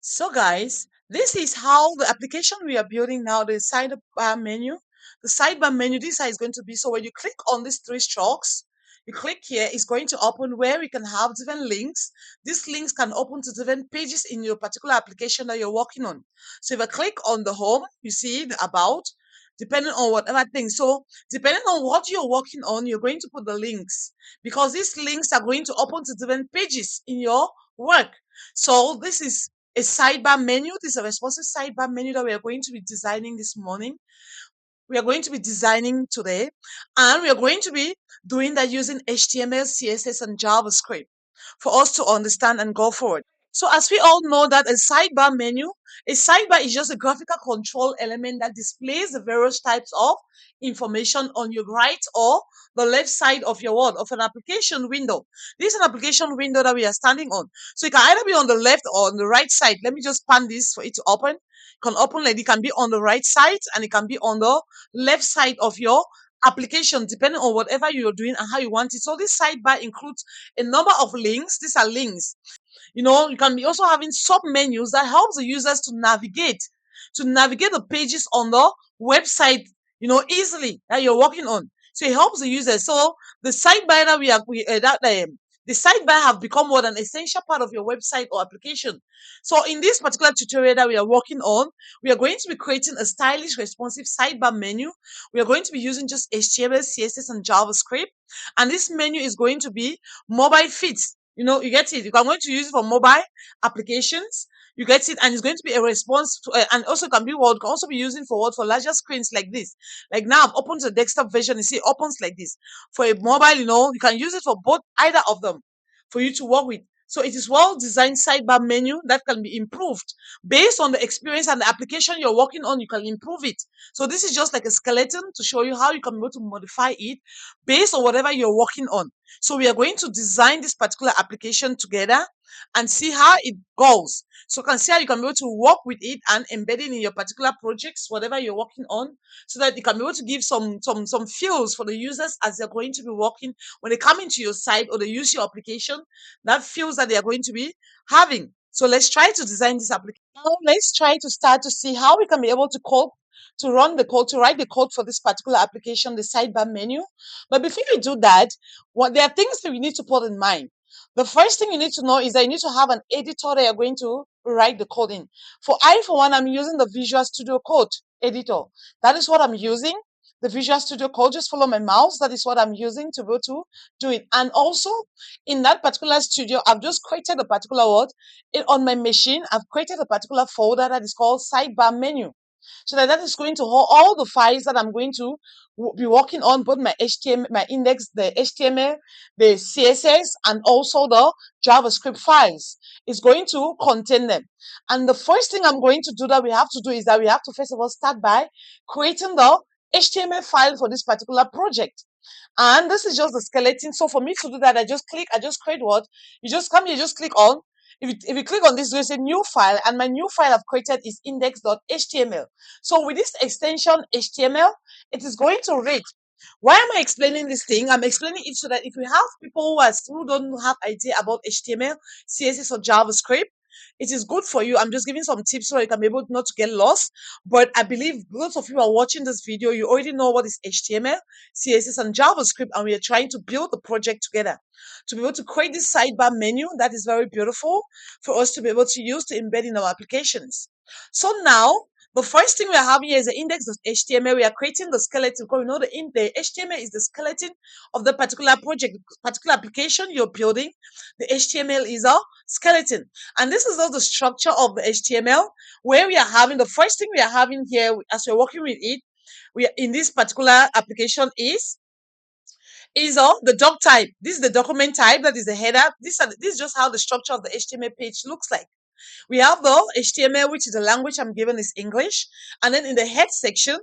So guys, this is how the application we are building now, the sidebar menu. The sidebar menu, this is how it's going to be. So when you click on these three strokes, you click here, it's going to open where we can have different links. These links can open to different pages in your particular application that you're working on. So if I click on the home, you see the about, depending on whatever thing. So depending on what you're working on, you're going to put the links because these links are going to open to different pages in your work. So this is a sidebar menu. This is a responsive sidebar menu that we are going to be designing this morning. We are going to be designing today, and we are going to be doing that using HTML, CSS, and JavaScript for us to understand and go forward. So as we all know that a sidebar is just a graphical control element that displays the various types of information on your right or the left side of your word of an application window. This is an application window that we are standing on. So it can either be on the left or on the right side. Let me just pan this for it to open. It can open like it can be on the right side and it can be on the left side of your application, depending on whatever you're doing and how you want it. So this sidebar includes a number of links. These are links. You can be also having sub menus that helps the users to navigate the pages on the website, easily that you're working on. So it helps the users. So the sidebar that we are we, that the sidebar have become more than an essential part of your website or application. So in this particular tutorial that we are working on, we are going to be creating a stylish, responsive sidebar menu. We are going to be using just HTML, CSS, and JavaScript. And this menu is going to be mobile fit. You get it. I'm going to use it for mobile applications. You get it, and it's going to be a response to, and also can be what can also be using for what for larger screens like this. Like now, I've opened the desktop version. You see, it opens like this. For a mobile, you can use it for both, either of them, for you to work with. So it is well designed sidebar menu that can be improved based on the experience and the application you're working on. You can improve it. So this is just like a skeleton to show you how you can be able to modify it based on whatever you're working on. So we are going to design this particular application together and see how it goes. So you can see how you can be able to work with it and embed it in your particular projects, whatever you're working on, so that you can be able to give some feels for the users as they're going to be working when they come into your site or they use your application, that feels that they are going to be having. So let's try to design this application. Now let's try to start to see how we can be able to code, to run the code, to write the code for this particular application, the sidebar menu. But before we do that, there are things that we need to put in mind. The first thing you need to know is that you need to have an editor that you're going to write the code in. For one, I'm using the Visual Studio Code editor. That is what I'm using. The Visual Studio Code, just follow my mouse. That is what I'm using to go to do it. And also, in that particular studio, I've just created a particular word. On my machine, I've created a particular folder that is called sidebar menu. So that is going to hold all the files that I'm going to be working on, both my HTML, my index, the HTML, the CSS, and also the JavaScript files. It's going to contain them. And the first thing I'm going to do that we have to do is that we have to first of all start by creating the HTML file for this particular project. And this is just the skeleton. So for me to do that, I just create what? You just come here, just click on. If you click on this, there's a new file, and my new file I've created is index.html. So with this extension HTML, it is going to read. Why am I explaining this thing? I'm explaining it so that if we have people who don't have idea about HTML, CSS, or JavaScript, it is good for you. I'm just giving some tips so you can be able not to get lost. But I believe lots of you are watching this video. You already know what is HTML, CSS, and JavaScript, and we are trying to build the project together to be able to create this sidebar menu that is very beautiful for us to be able to use to embed in our applications. So now, the first thing we are having here is the index.html. We are creating the skeleton because we know the HTML is the skeleton of the particular project, particular application you're building. The HTML is a skeleton. And this is all the structure of the HTML, where we are having the first thing we are having here as we're working with it. We are in this particular application is the doc type. This is the document type, that is the header. This is just how the structure of the HTML page looks like. We have the HTML, which is the language I'm given is English. And then in the head section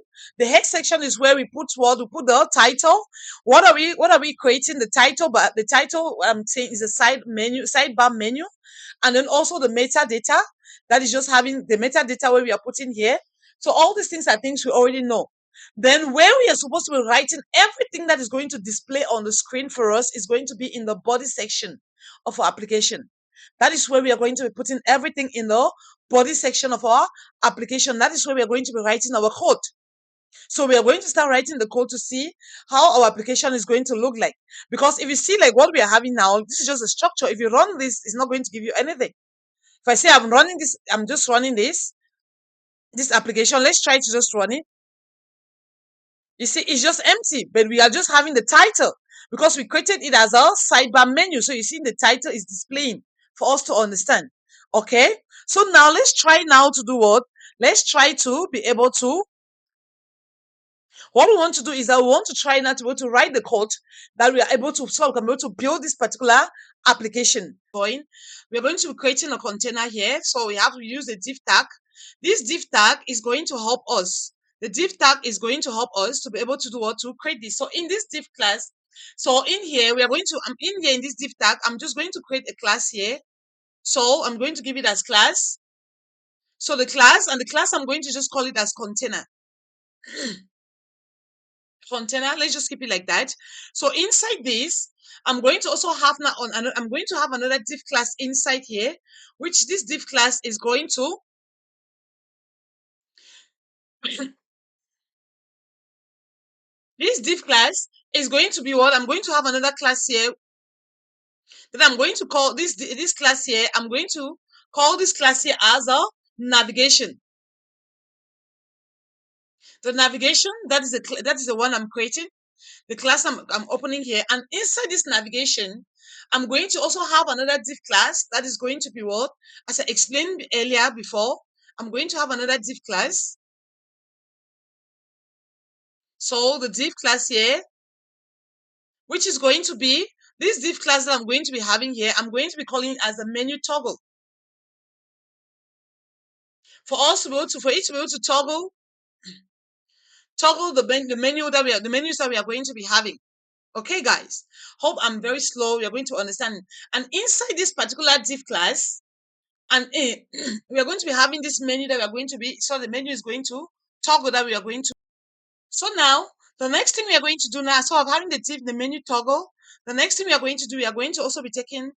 is where we put what? We put the title. What are we creating? The title, but the title I'm saying is a sidebar menu. And then also the metadata, that is just having the metadata where we are putting here. So all these things are things we already know. Then where we are supposed to be writing everything that is going to display on the screen for us is going to be in the body section of our application. That is where we are going to be putting everything in the body section of our application. That is where we are going to be writing our code. So we are going to start writing the code to see how our application is going to look like. Because if you see like what we are having now, this is just a structure. If you run this, it's not going to give you anything. If I say I'm running this, I'm just running this application. Let's try to just run it. You see, it's just empty, but we are just having the title because we created it as a sidebar menu. So you see the title is displaying for us to understand. Okay. So now let's try now to do what? Let's try to be able to, what we want to do is that we want to try now to be able to write the code that we are able to, so we can be able to build this particular application. We're going to be creating a container here. So we have to use the div tag. This div tag is going to help us. The div tag is going to help us to be able to do what? To create this. So in this div class, so in here, we are going to, I'm in here in this div tag, I'm just going to create a class here. So I'm going to give it as class. So the class, and the class, I'm going to just call it as container. Container, let's just keep it like that. So inside this, I'm going to also have now I'm going to have another div class inside here, which this div class is going to this div class is going to be what? I'm going to have another class here that I'm going to call this class here. I'm going to call this class here as a navigation. The navigation, that is the one I'm creating. The class I'm opening here, and inside this navigation, I'm going to also have another div class that is going to be what? As I explained earlier before, I'm going to have another div class. So the div class here, which is going to be this div class that I'm going to be having here, I'm going to be calling it as a menu toggle. For us to be able to, for it to be able to toggle the menus that we are going to be having. Okay, guys, hope I'm very slow. You're going to understand. And inside this particular div class, and we are going to be having this menu that we are going to be, so the menu is going to toggle that we are going to. So now, the next thing we are going to do now, so I'm having the menu toggle. The next thing we are going to do, we are going to also be taking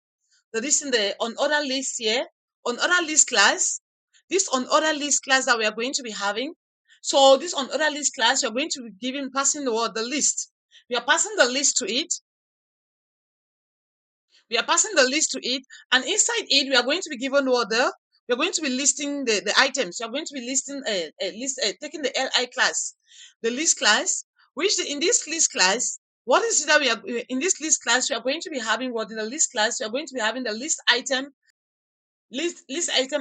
this in the on other list here, on other list class, this on other list class that we are going to be having. So this on other list class, we are going to be giving, passing the word, the list. We are passing the list to it. We are passing the list to it, and inside it, we are going to be given order. We are going to be listing the items. We are going to be listing taking the li class, the list class, which in this list class, what is it that we are in this list class? We are going to be having what in the list class? We are going to be having the list item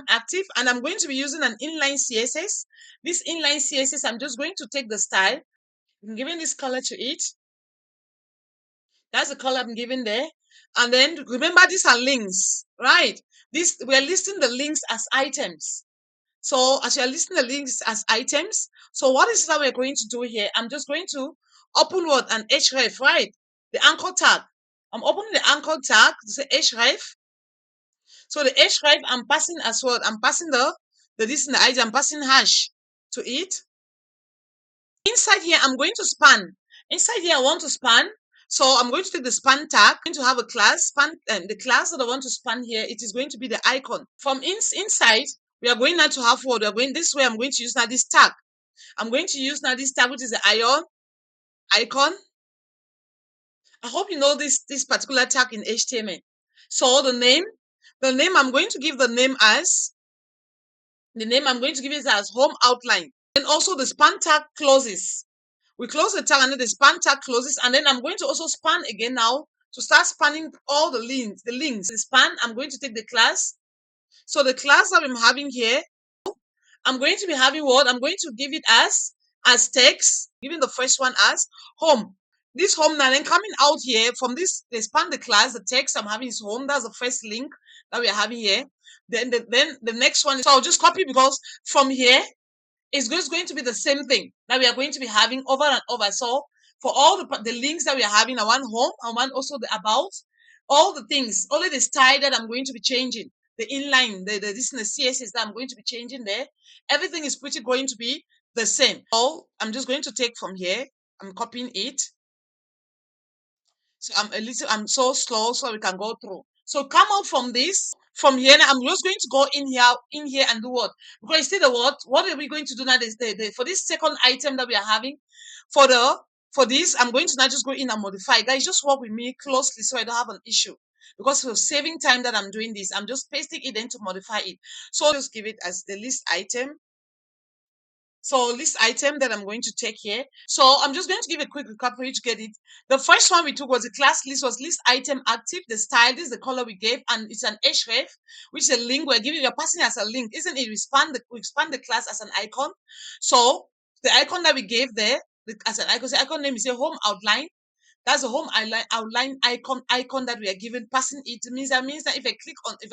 active, and I'm going to be using an inline CSS. This inline CSS, I'm just going to take the style. I'm giving this color to it. That's the color I'm giving there. And then remember, these are links, right? We're listing the links as items. So as you're listing the links as items, so what is that we're going to do here? I'm just going to open what? An href, right? The anchor tag. I'm opening the anchor tag to say href. So the href, I'm passing as what? I'm passing the this in the item, I'm passing hash to it. Inside here, I'm going to span. Inside here, I want to span. So I'm going to take the span tag. I'm going to have a class span, and the class that I want to span here, it is going to be the icon. From inside, we are going now to have what? We are going this way. I'm going to use now this tag. I'm going to use now this tag, which is the icon. I hope you know this particular tag in HTML. So the name I'm going to give I'm going to give it as home outline. And also the span tag closes. We close the tag, and then the span tag closes, and then I'm going to also span again now to start spanning all the links. The span, I'm going to take the class. So the class that I'm having here, I'm going to be having what? I'm going to give it as text, giving the first one as home. This home now, then coming out here from this, they span the class, the text I'm having is home. That's the first link that we are having here. Then the next one, so I'll just copy, because from here, it's just going to be the same thing that we are going to be having over and over. So for all the links that we are having, I want home, I want also the about, all the things, only the style that I'm going to be changing, the inline, this in the CSS that I'm going to be changing there. Everything is pretty going to be the same. So I'm just going to take from here, I'm copying it. So I'm so slow, so we can go through. So come out from this. From here, now I'm just going to go in here and do what? Because you see the what are we going to do now? For this second item that we are having, for this, I'm going to now just go in and modify. Guys, just work with me closely so I don't have an issue. Because for saving time that I'm doing this, I'm just pasting it in to modify it. So just give it as the list item. So this item that I'm going to take here. So I'm just going to give a quick recap for you to get it. The first one we took was the class list, was list item active, the style, this is the color we gave, and it's an href, which is a link we're giving, you're passing as a link, isn't it? We expand the class as an icon. So the icon that we gave there, as an icon, the icon name is a home outline. That's the home outline icon that we are given. Passing it means that if I click on it,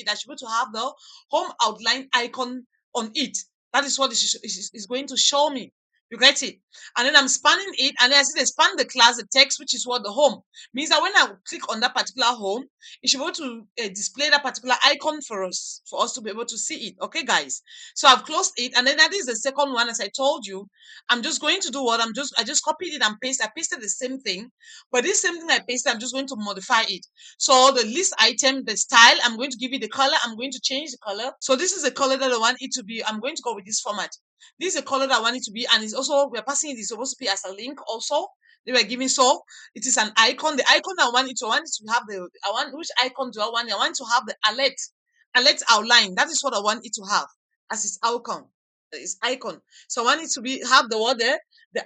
I should be able to have the home outline icon on it. That is what is going to show me. You get it? And then I'm spanning it, and then I see they span the class, the text, which is what the home means that when I click on that particular home, it should be able to display that particular icon for us to be able to see it. Okay, guys. So I've closed it, and then that is the second one. As I told you, I'm just going to do what I just copied it and pasted. I pasted the same thing, but this same thing I pasted, I'm just going to modify it. So the list item, the style, I'm going to give it the color. I'm going to change the color. So this is the color that I want it to be. I'm going to go with this format. This is the color that I want it to be, and it's also we're passing it is supposed to be as a link also. They were giving, so it is an icon. The icon I want it to have which icon do I want? I want to have the alert outline. That is what I want it to have as its icon. So I want it to have the word there, the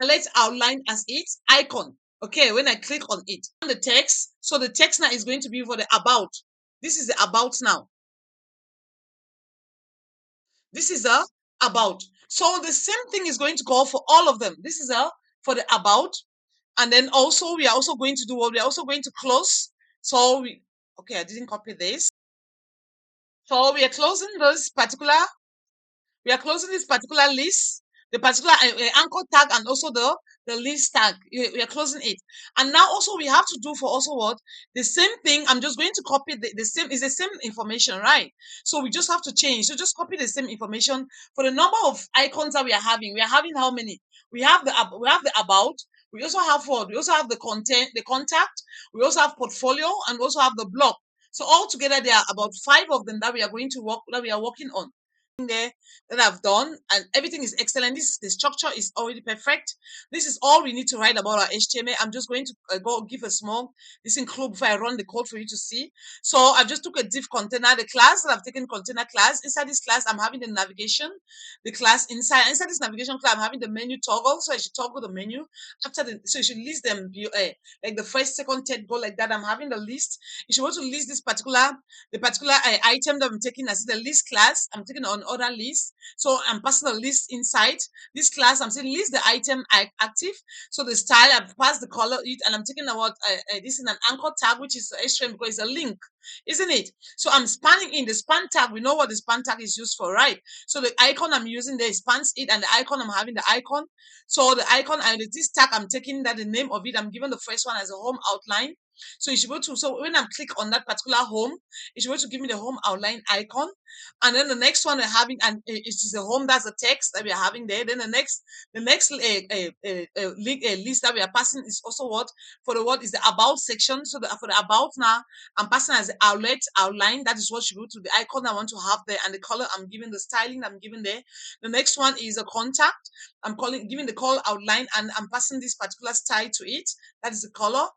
alert outline as its icon. Okay, when I click on it, the text. So the text now is going to be for the about. This is the about now. This is a about. So the same thing is going to go for all of them. This is for the about. And then also we are also going to do what we are also going to close. So I didn't copy this. So we are closing this particular list, the particular anchor tag, and also the list tag. We are closing it. And now also we have to do for also what? The same thing. I'm just going to copy the same, is the same information, right? So we just have to change. So just copy the same information for the number of icons that we are having. We are having how many? We have the about. We also have what? We also have the content, the contact. We also have portfolio, and we also have the blog. So all together there are about 5 of them that we are working on there that I've done, and everything is excellent. The structure is already perfect. This is all we need to write about our HTML. I'm just going to go give a small include before I run the code for you to see. So I just took a div container, the class that I've taken container class. Inside this class, I'm having the navigation, the class inside this navigation class, I'm having the menu toggle. So I should toggle the menu so you should list them like the first, second, third go like that. I'm having the list. You should want to list the particular item that I'm taking as the list class. I'm taking on other list. So I'm passing a list inside this class. I'm saying list the item active. So the style, I've passed the color it, and I'm taking this in an anchor tag, which is extra because it's a link, isn't it? So I'm spanning in the span tag. We know what the span tag is used for, right? So the icon I'm using there spans it, and the icon I'm having the icon. So the icon and this tag I'm taking that the name of it, I'm giving the first one as a home outline. So you should go to, so when I click on that particular home, it should go to give me the home outline icon. And then the next one we're having, and it is a home, that's the text that we are having there. Then the next list that we are passing is also what is the about section. So for the about now, I'm passing as the outline. That is what should go to the icon I want to have there, and the color I'm giving, the styling I'm giving there. The next one is a contact. I'm giving the call outline, and I'm passing this particular style to it. That is the color.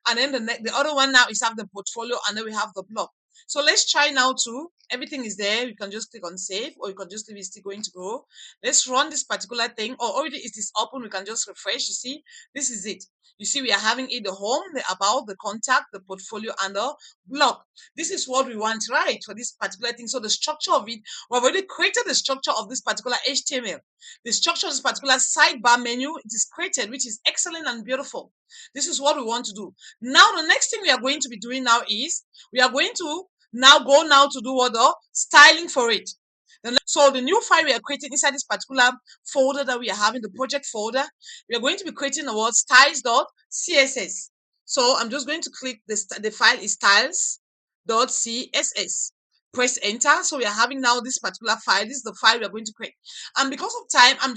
And then the other one now is have the portfolio, and then we have the blog. So let's try now to, everything is there. You can just click on save, or you can just leave it still going to go. Let's run this particular thing, or already it is open. We can just refresh. You see, this is it. You see, we are having it, the home, the about, the contact, the portfolio, and the blog. This is what we want, right, for this particular thing. So the structure of it, we've already created the structure of this particular HTML. The structure of this particular sidebar menu, it is created, which is excellent and beautiful. This is what we want to do. Now, the next thing we are going to be doing now is we are going to now to do what the styling for it. So the new file we are creating inside this particular folder that we are having, the project folder, we are going to be creating a word styles.css. So I'm just going to click this. The file is styles.css. press enter. So we are having now this particular file. This is the file we are going to create. And because of time, I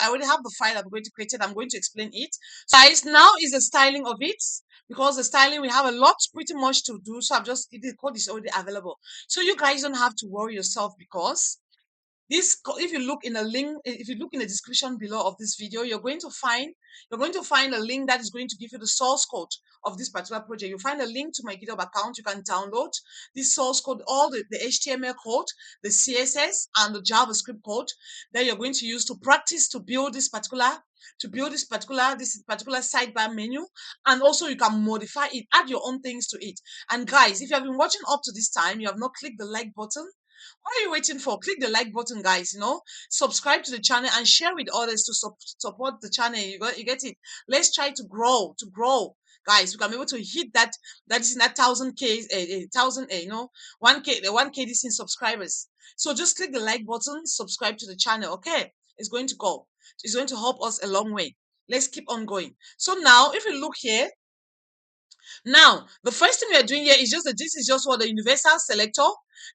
already have the file I'm going to create it. I'm going to explain it. So guys, now is the styling of it. Because the styling, we have a lot pretty much to do. So the code is already available. So you guys don't have to worry yourself, because if you look in a link, if you look in the description below of this video, you're going to find a link that is going to give you the source code of this particular project. You'll find a link to my GitHub account. You can download this source code, all the HTML code, the CSS, and the JavaScript code that you're going to use to practice to build this particular sidebar menu. And also you can modify it, add your own things to it. And guys, if you have been watching up to this time, you have not clicked the like button, what are you waiting for? Click the like button, guys. Subscribe to the channel and share with others to support the channel. You get it. Let's try to grow, guys. We can be able to hit that is in that 1,000K, 1K, the 1K this in subscribers. So just click the like button, subscribe to the channel. Okay, it's going to go. It's going to help us a long way. Let's keep on going. So now, if you look here. Now, the first thing we are doing here is this is just what the universal selector.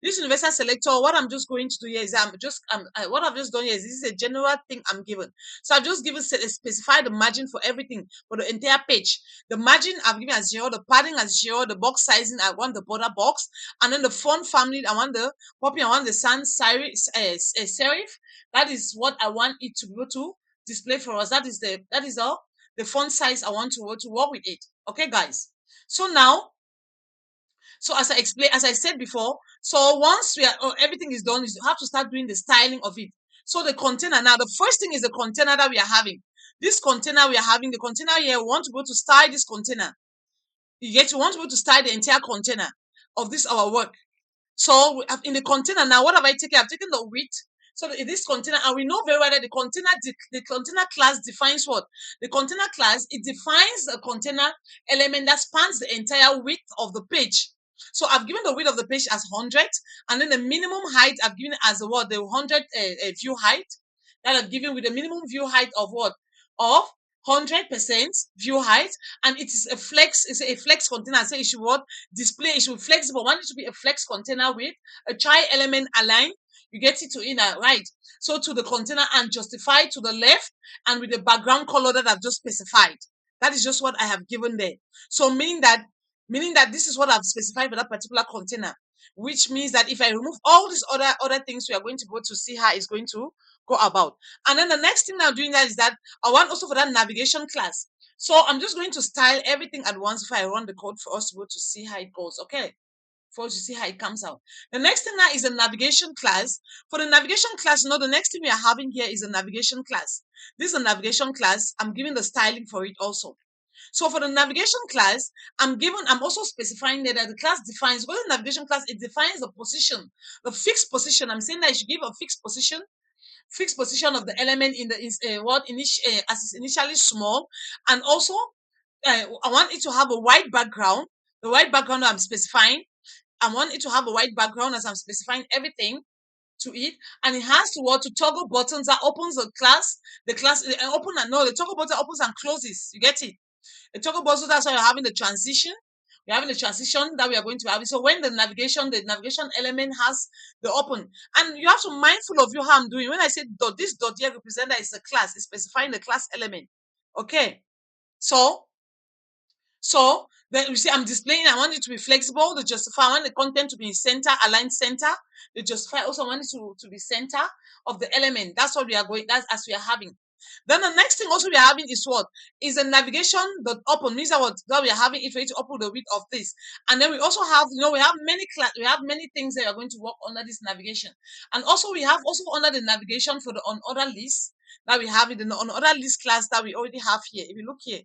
This universal selector, what I'm just going to do here is what I've just done here is this is a general thing I'm given. So I've just specify the margin for everything for the entire page. The margin I've given as 0, the padding as 0, the box sizing I want the border box, and then the font family I want the copy, I want the sans serif. That is what I want it to be able to display for us. That is all the font size I want to work with it. Okay, guys. So now, as I said before, so once everything is done, you have to start doing the styling of it. So the container now, the first thing is the container that we are having. This container we are having, the container here, we want to go to style this container. You want to go to style the entire container of this our work. So in the container now, what have I taken? I've taken the width. So in this container, and we know very well that the container class defines what? The container class, it defines a container element that spans the entire width of the page. So I've given the width of the page as 100, and then the minimum height I've given as what? The 100 view height that I've given with the minimum view height of what? Of 100% view height, and it is a flex. It's a flex container. So it should what? Display. It should be flexible. I want it to be a flex container with a child element aligned. You get it to inner right. So to the container and justify to the left, and with the background color that I've just specified. That is just what I have given there. So meaning that this is what I've specified for that particular container, which means that if I remove all these other things, we are going to go to see how it's going to go about. And then the next thing I'm doing that is that I want also for that navigation class. So I'm just going to style everything at once if I run the code for us to go to see how it goes. Okay, for us to see how it comes out. The next thing now is the navigation class. For the navigation class, the next thing we are having here is a navigation class. This is a navigation class. I'm giving the styling for it also. So for the navigation class, I'm also specifying there that the class defines, because the navigation class, it defines the position, the fixed position. I'm saying that I should give a fixed position of the element in the as it's initially small, and also I want it to have a white background. The white background I'm specifying, I want it to have a white background as I'm specifying everything to it, and it has to toggle buttons that opens the toggle button opens and closes. You get it? The toggle button, that's why you're having the transition. We're having the transition that we are going to have. So when the navigation element has the open, and you have to be mindful of how I'm doing. When I say dot, this dot here represent that it's a class. It's specifying the class element. Okay. So then you see I'm displaying, I want it to be flexible, the justify, I want the content to be in center, aligned center. The justify also I want it to be center of the element. That's what we are going, that's as we are having. Then the next thing also we are having is what? Is the navigation dot open. Means that we are having it ready to open the width of this. And then we also have, we have many things that are going to work under this navigation. And also we have also under the navigation for the on other list that we have in the on other list class that we already have here. If you look here.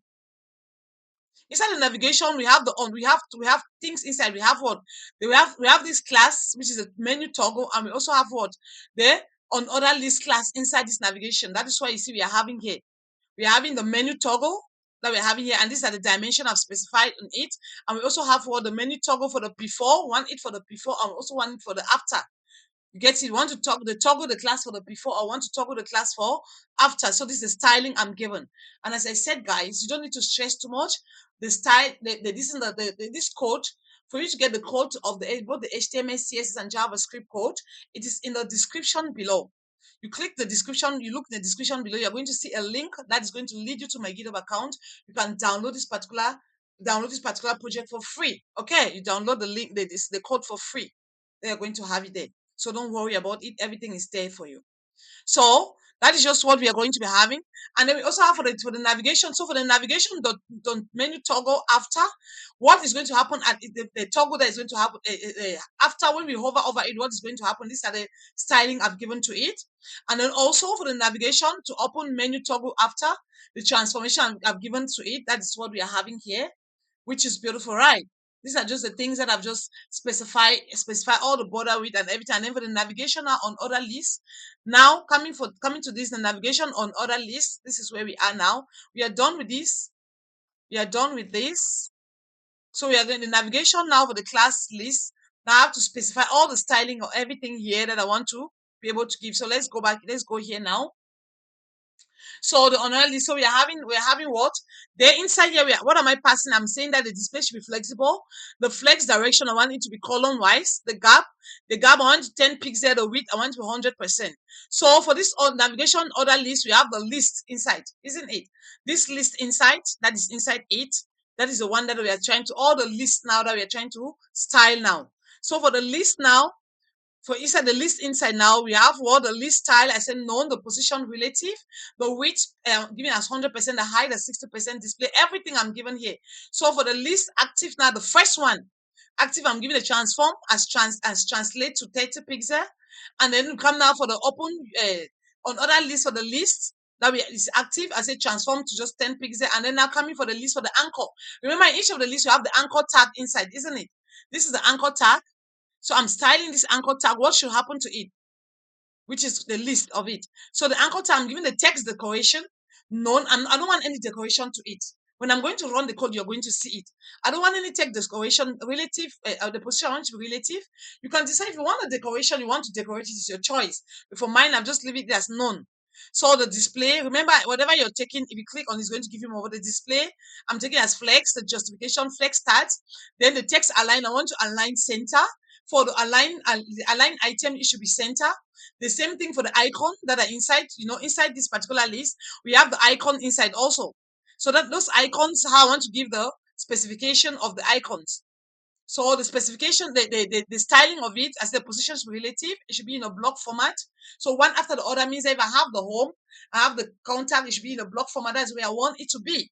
Inside the navigation, we have things inside. We have what? We have this class, which is a menu toggle, and we also have what? The on other list class inside this navigation. That is why you see we are having here. We are having the menu toggle that we're having here, and these are the dimension I've specified on it. And we also have what the menu toggle for the before, one it for the before, and also one it for the after. You get it? You want to toggle the class for the before, or want to toggle the class for after. So this is the styling I'm given. And as I said, guys, you don't need to stress too much. The style, this code, For you to get the code of both the HTML, CSS, and JavaScript code, it is in the description below. You click the description, you look in the description below, you're going to see a link that is going to lead you to my GitHub account. You can download this particular project for free. Okay, you download the link, the code for free. They're going to have it there. So don't worry about it. Everything is there for you. So that is just what we are going to be having. And then we also have for the navigation. So for the navigation, the menu toggle after, what is going to happen at the toggle that is going to happen after when we hover over it, what is going to happen? These are the styling I've given to it. And then also for the navigation to open menu toggle after, the transformation I've given to it. That is what we are having here, which is beautiful, right? These are just the things that I've just specify all the border width and everything. And then for the navigation now on other lists. Now coming to this, the navigation on other lists. This is where we are now. We are done with this. We are done with this. So we are doing the navigation now for the class list. Now I have to specify all the styling or everything here that I want to be able to give. So let's go back. Let's go here now. So the honor list, so we're having what? There inside here, what am I passing? I'm saying that the display should be flexible. The flex direction, I want it to be column wise. The gap, I want 10 pixels. The width, I want to be 100%. So for this navigation order list, we have the list inside, isn't it? This list inside, that is inside it. That is the one that we are trying to, all the lists now that we are trying to style now. So for the list now, for inside the list inside now, we have what? The list style, I said known, the position relative, the width given as 100%, the height as 60%, display, everything I'm given here. So for the list active now, the first one, active, I'm giving a transform as translate to 30 pixel. And then we come now for the open, on other list for the list, that is active, I say transform to just 10 pixel. And then now coming for the list for the anchor. Remember, in each of the lists, you have the anchor tag inside, isn't it? This is the anchor tag. So I'm styling this anchor tag. What should happen to it? Which is the list of it. So the anchor tag, I'm giving the text decoration. None. I don't want any decoration to it. When I'm going to run the code, you're going to see it. I don't want any text decoration relative. The position I want to be relative. You can decide if you want a decoration, you want to decorate it. It's your choice. But for mine, I've just leave it as none. So the display, remember, whatever you're taking, if you click on, it's going to give you more. The display, I'm taking as flex, the justification, flex start. Then the text align, I want to align center. For the align item, it should be center. The same thing for the icon that are inside, inside this particular list, we have the icon inside also. So that those icons, how I want to give the specification of the icons. So the specification, the styling of it as the positions relative, it should be in a block format. So one after the other means that if I have the home, I have the contact, it should be in a block format. That's where I want it to be.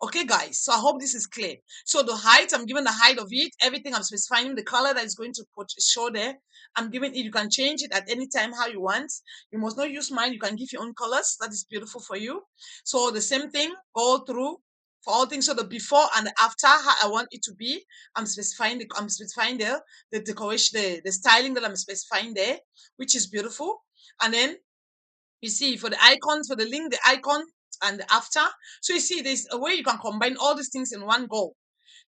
Okay, guys. So I hope this is clear. So the height, I'm giving the height of it. Everything I'm specifying, the color that is going to show there, I'm giving it. You can change it at any time how you want. You must not use mine. You can give your own colors. That is beautiful for you. So the same thing, go through for all things. So the before and the after, how I want it to be. I'm specifying the decoration, the styling that I'm specifying there, which is beautiful. And then you see for the icons, for the link, the icon and the after. So you see there's a way you can combine all these things in one go.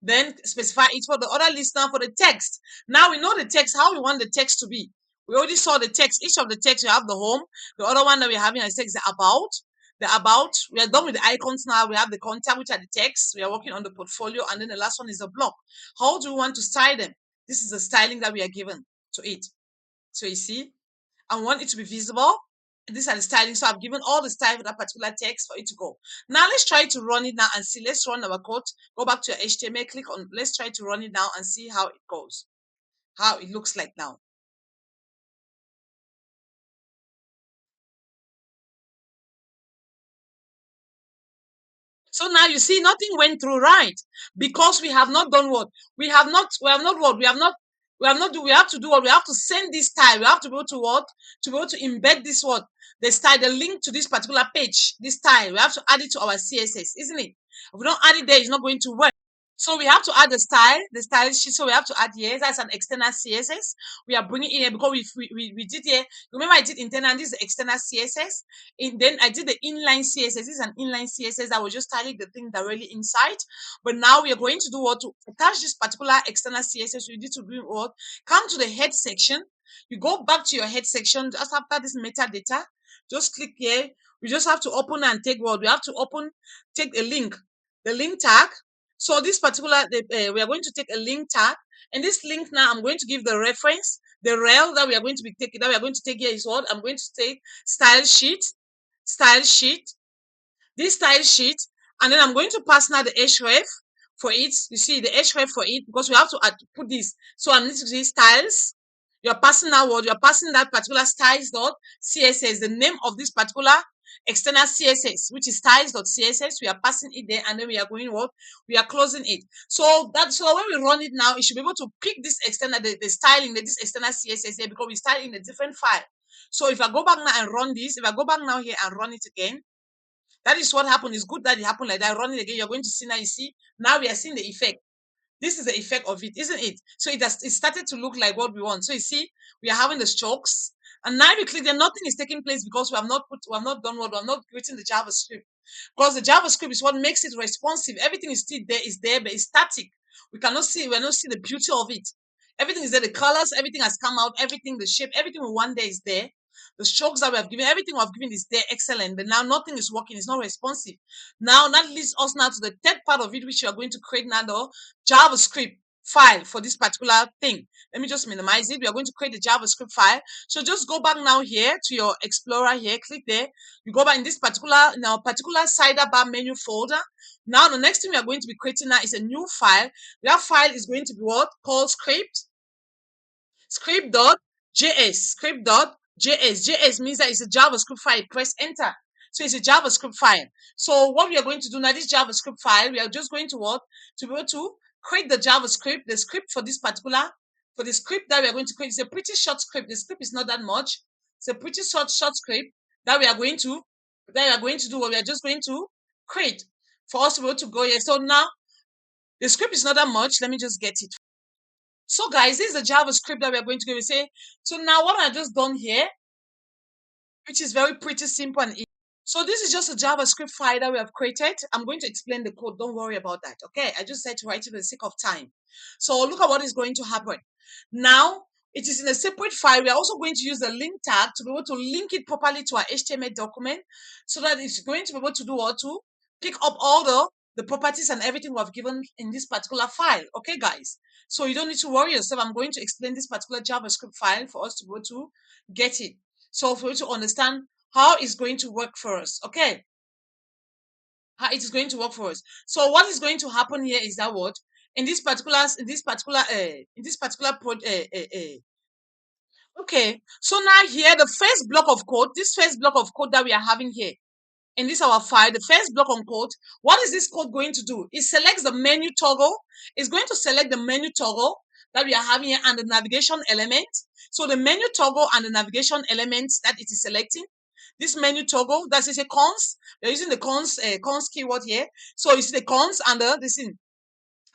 Then specify it for the other list now for the text. Now we know the text, how we want the text to be. We already saw the text. Each of the text, we have the home. The other one that we're having is text, the about. The about, we are done with the icons now. We have the contact, which are the text. We are working on the portfolio. And then the last one is the block. How do we want to style them? This is the styling that we are given to it. So you see, I want it to be visible. These are the styling. So I've given all the style for that particular text for it to go. Now let's try to run it now and see. Let's run our code. Go back to your HTML, click on, let's try to run it now and see how it goes, how it looks like now. So now you see nothing went through, right? Because we have not done what? We have to do what? We have to send this style. We have to be able to what? To be able to embed this what? The style, the link to this particular page, this style. We have to add it to our CSS, isn't it? If we don't add it there, it's not going to work. So we have to add the style sheet. So we have to add here. That's an external CSS. We are bringing in here because we did here. Remember, I did internal. This is the external CSS. Then I did the inline CSS. This is an inline CSS that was just styling the thing directly inside. But now we are going to do what? To attach this particular external CSS. We need to do what? Come to the head section. You go back to your head section just after this metadata. Just click here. We just have to open and take what? We have to take a link. The link tag. So this particular, we are going to take a link tag, and this link now I'm going to give the reference, the rel that we are going to be taking, that we are going to take here is what I'm going to take style sheet, this style sheet, and then I'm going to pass now the href for it. You see the href for it because we have to put this. So I'm going to say styles. You're passing now what? You're passing that particular styles.css, the name of this particular external CSS, which is styles.css. We are passing it there, and then we are going what? We are closing it. So when we run it now, it should be able to pick this external, the styling, this external CSS here, because we style in a different file. So if I go back now and run this, if I go back now here and run it again, that is what happened. It's good that it happened like that. Run it again. You're going to see now. You see now we are seeing the effect. This is the effect of it, isn't it? So it started to look like what we want. So you see, we are having the strokes, and now we click there, nothing is taking place because we have not done what we have not written the JavaScript. Because the JavaScript is what makes it responsive. Everything is still there, but it's static. We cannot see the beauty of it. Everything is there, the colors, everything has come out, everything, the shape, everything we want there is there. The strokes that we have given, everything we have given is there, excellent. But now nothing is working, it's not responsive. Now that leads us now to the third part of it, which we are going to create now, the JavaScript file for this particular thing. Let me just minimize it. We are going to create the JavaScript file. So just go back now here to your Explorer here, click there. You go back in this particular sidebar menu folder. Now the next thing we are going to be creating now is a new file. That file is going to be what? Called script.js. JS means that it's a JavaScript file. Press enter. So it's a JavaScript file. So what we are going to do now, this JavaScript file, we are just going to what? To be able to create the JavaScript, the script for this particular, for the script that we are going to create. It's a pretty short script. The script is not that much. It's a pretty short script that we are going to do what we are just going to create for us to be able to go here. So now the script is not that much. Let me just get it. So guys, this is the JavaScript that we are going to go. We say, so now what I just done here, which is very pretty simple and easy. So this is just a JavaScript file that we have created. I'm going to explain the code. Don't worry about that. Okay, I just said to write it for the sake of time. So look at what is going to happen. Now, it is in a separate file. We are also going to use the link tag to be able to link it properly to our HTML document so that it's going to be able to do what? To pick up all the properties and everything we have given in this particular file. Okay, guys? So you don't need to worry yourself. I'm going to explain this particular JavaScript file for us to be able to get it. So for you to understand how it's going to work for us. Okay? How it is going to work for us. So what is going to happen here is that what? In this particular okay, so now here the first block of code, this first block of code that we are having here in this our file, the first block on code, what is this code going to do? It selects the menu toggle. It's going to select the menu toggle that we are having here and the navigation element. So the menu toggle and the navigation elements that it is selecting, this menu toggle, that is a cons. We're using the cons keyword here. So you see the cons and this thing.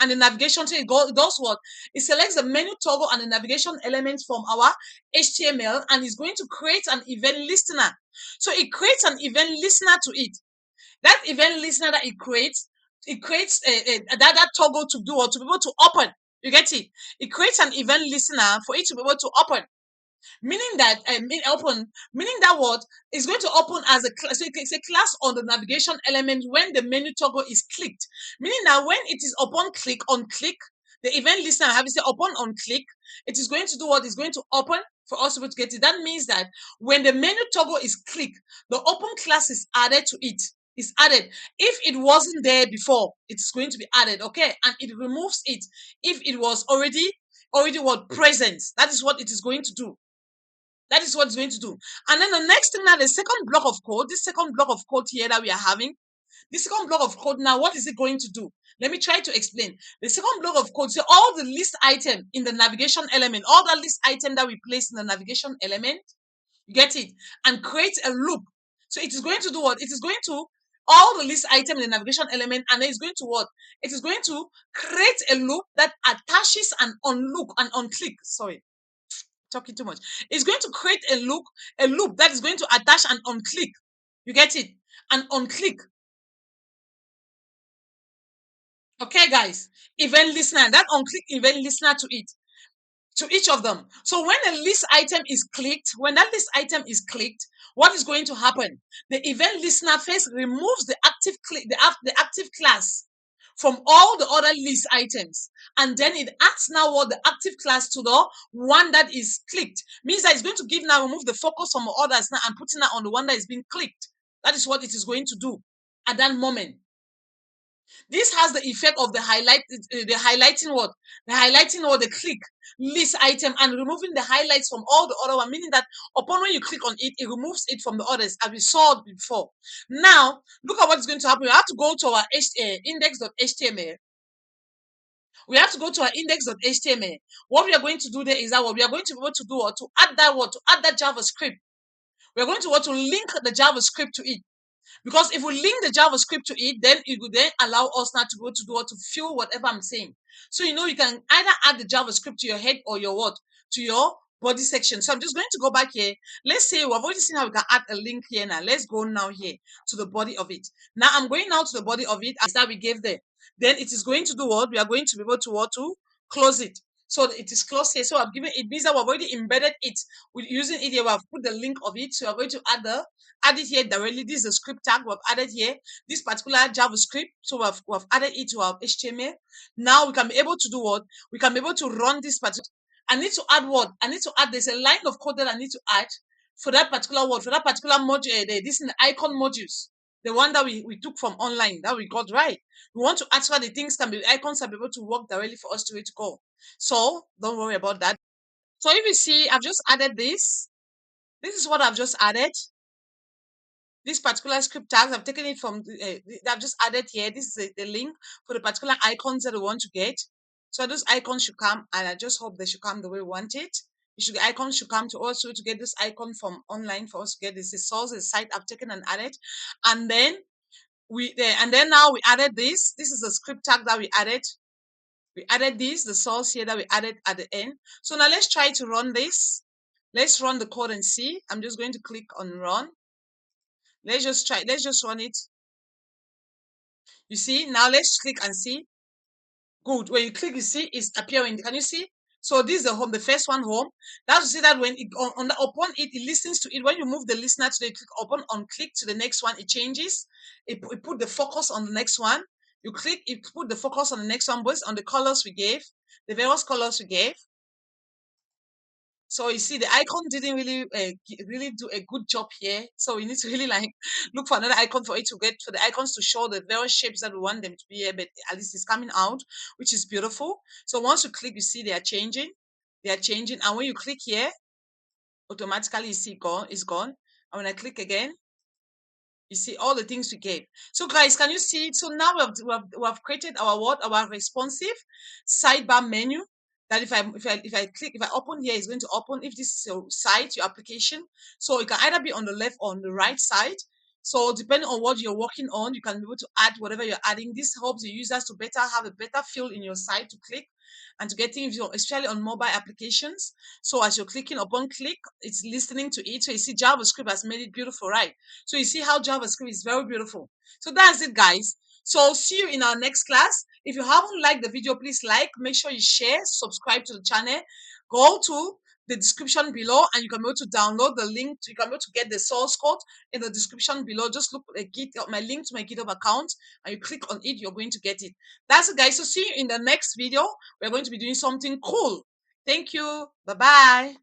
And the navigation, so it does what? It selects the menu toggle and the navigation elements from our HTML and is going to create an event listener. So it creates an event listener to it. That event listener that it creates that toggle to do or to be able to open. You get it? It creates an event listener for it to be able to open. Meaning that what is going to open as a class. So it's a class on the navigation element when the menu toggle is clicked. Meaning that when it is upon click, the event listener have say upon on click, it is going to do what is going to open for us to be able to get it. That means that when the menu toggle is clicked, the open class is added to it. Is added. If it wasn't there before, it's going to be added, okay? And it removes it if it was already what present. That is what it is going to do. That is what it's going to do. And then the next thing now, the second block of code, this second block of code here that we are having, this second block of code now, what is it going to do? Let me try to explain. The second block of code, so all the list item in the navigation element, all the list item that we place in the navigation element, you get it, and create a loop. So it is going to do what? It is going to all the list item in the navigation element, and then it's going to what? It is going to create a loop that attaches an on-click. Sorry. Talking too much. It's going to create a loop that is going to attach an on-click. You get it? An on-click. Okay, guys. Event listener. That on-click event listener to it. To each of them. So when a list item is clicked, when that list item is clicked, what is going to happen? The event listener first removes the active class from all the other list items. And then it adds now what the active class to the one that is clicked. Means that it's going to give now, remove the focus from others now and putting that on the one that is being clicked. That is what it is going to do at that moment. This has the effect of the highlighting what? The highlighting or the click list item and removing the highlights from all the other one, meaning that upon when you click on it, it removes it from the others as we saw before. Now, look at what's going to happen. We have to go to our index.html. We have to go to our index.html. What we are going to do there is that what we are going to be able to do or to add that JavaScript. We are going to want to link the JavaScript to it. Because if we link the JavaScript to it, then it will then allow us now to go to do or to fill whatever I'm saying. So you know you can either add the JavaScript to your head or your what? To your body section. So I'm just going to go back here. Let's say we've already seen how we can add a link here now. Let's go now here to the body of it. Now I'm going now to the body of it as that we gave there. Then it is going to do what? We are going to be able to what? To close it. So it is closed here. So I've given it means that we've already embedded it with using it here. We have put the link of it. So we're going to add it here directly. This is the script tag we've added here. This particular JavaScript. So we've added it to our HTML. Now we can be able to do what? We can be able to run this particular. I need to add what? I need to add. There's a line of code that I need to add for that particular word, for that particular module. This is the icon modules. The one that we took from online that we got right. We want to add so that the things can be, the icons can be able to work directly for us to go. So don't worry about that. So if you see, I've just added this. This is what I've just added. This particular script tags, I've taken it from, I've just added here. This is the link for the particular icons that we want to get. So those icons should come, and I just hope they should come the way we want it. Icons should come to us to get this icon from online for us to get this. The source, the site I've taken and added. And then now we added this. This is the script tag that we added. We added this, the source here that we added at the end. So now let's try to run this. Let's run the code and see. I'm just going to click on run. Let's just run it. You see, now let's click and see. Good. When you click, you see it's appearing. Can you see? So this is the home, the first one home. That's to say that when it upon it, it listens to it. When you move the listener to the click on click to the next one, it changes. It put the focus on the next one. You click, it put the focus on the next one, based on the colors we gave, the various colors we gave. So you see, the icon didn't really do a good job here. So we need to really like look for another icon for the icons to show the various shapes that we want them to be here. But at least it's coming out, which is beautiful. So once you click, you see they are changing. They are changing, and when you click here, automatically you see it's gone. And when I click again, you see all the things we gave. So guys, can you see it? So now we have created our responsive sidebar menu. That if I open here, it's going to open if this is your site, your application. So it can either be on the left or on the right side. So depending on what you're working on, you can be able to add whatever you're adding. This helps the users to have a better feel in your site to click and to get things, especially on mobile applications. So as you're clicking upon click, it's listening to it. So you see JavaScript has made it beautiful, right? So you see how JavaScript is very beautiful. So that's it, guys. So see you in our next class. If you haven't liked the video, please like, make sure you share, subscribe to the channel, go to the description below, and you can be able to download the link. You can be able to get the source code in the description below. Just look at my link to my GitHub account, and you click on it, you're going to get it. That's it, guys. So see you in the next video. We're going to be doing something cool. Thank you. Bye-bye.